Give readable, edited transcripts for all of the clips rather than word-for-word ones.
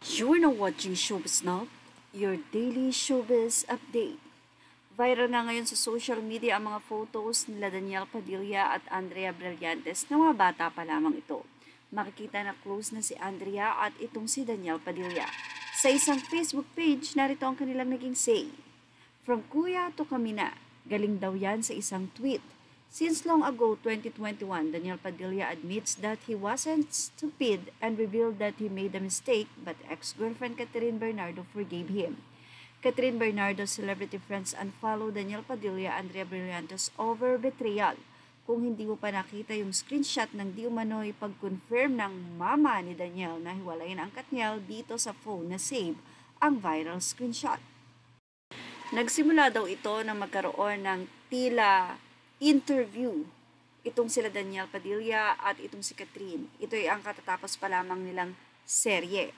You're now watching Showbiz Now, your daily showbiz update. Viral nga ngayon sa social media ang mga photos nila Daniel Padilla at Andrea Brillantes na mga bata pa lamang ito. Makikita na close na si Andrea at itong si Daniel Padilla. Sa isang Facebook page, narito ang kanilang naging say. From Kuya to Kamina, galing daw yan sa isang tweet. Since long ago, 2021, Daniel Padilla admits that he wasn't stupid and revealed that he made a mistake, but ex-girlfriend Catherine Bernardo forgave him. Catherine Bernardo's celebrity friends unfollowed Daniel Padilla and Andrea Brillantes over betrayal. Kung hindi mo pa nakita yung screenshot ng di umano'y pag-confirm ng mama ni Daniel na hiwalayin ang Katniel dito sa phone na save ang viral screenshot. Nagsimula daw ito na magkaroon ng tila interview itong sila Daniel Padilla at itong si Catherine. Ito ay ang katatapos pa lamang nilang serye.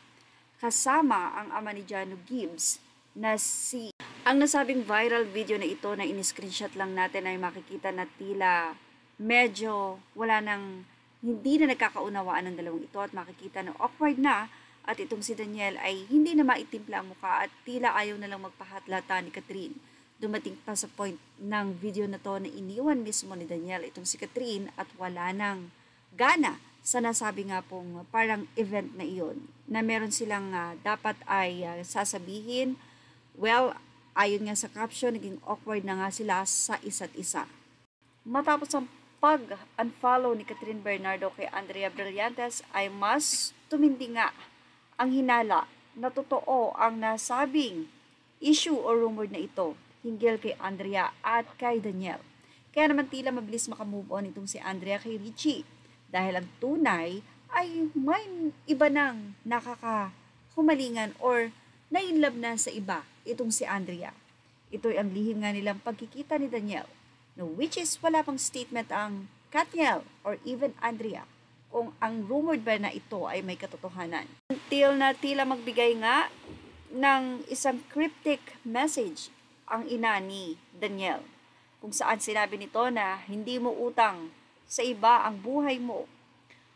Kasama ang ama ni Jano Gibbs na si... Ang nasabing viral video na ito na in-screenshot lang natin ay makikita na tila medyo wala nang hindi na nagkakaunawaan ng dalawang ito at makikita na awkward na at itong si Daniel ay hindi na maitimpla ang mukha at tila ayaw na lang magpahatlata ni Catherine. Dumating pa sa point ng video na to na iniwan mismo ni Daniel itong si Catherine at wala nang gana sa nasabi nga pong parang event na iyon na meron silang dapat ay sasabihin. Well, ayon nga sa caption, naging awkward na nga sila sa isa't isa. Matapos ang pag-unfollow ni Catherine Bernardo kay Andrea Brillantes ay mas tumindi nga ang hinala na totoo ang nasabing issue o rumor na ito hinggil kay Andrea at kay Daniel. Kaya naman tila mabilis makamove on itong si Andrea kay Richie dahil ang tunay ay may iba nang nakakahumalingan or na-inlove na sa iba itong si Andrea. Ito'y ang lihim nga nilang pagkikita ni Daniel, no, which is wala pang statement ang Katniel or even Andrea kung ang rumored ba na ito ay may katotohanan. Until na tila magbigay nga ng isang cryptic message ang ina ni Daniel, kung saan sinabi nito na hindi mo utang sa iba ang buhay mo.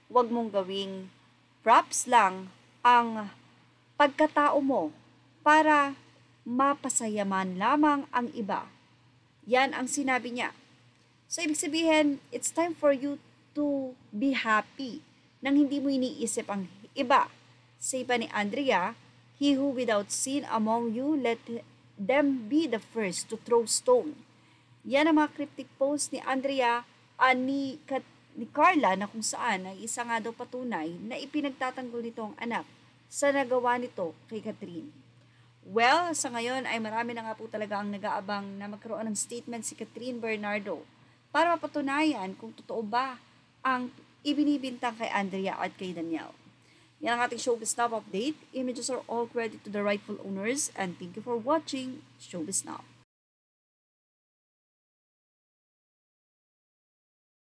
Huwag mong gawing props lang ang pagkatao mo para mapasayaman lamang ang iba. Yan ang sinabi niya. So, ibig sabihin, it's time for you to be happy nang hindi mo iniisip ang iba. Sa iba ni Andrea, he who without sin among you, let them be the first to throw stone. Yan ang mga cryptic post ni Andrea ni Carla na kung saan ay isa nga daw patunay na ipinagtatanggol nito ang anak sa nagawa nito kay Catherine. Well, sa ngayon ay marami na nga po talaga ang nag-aabang na magkaroon ng statement si Catherine Bernardo para mapatunayan kung totoo ba ang ibinibintang kay Andrea at kay Daniel. Yan ang ating Showbiz Now update. Images are all credit to the rightful owners and thank you for watching Showbiz Now.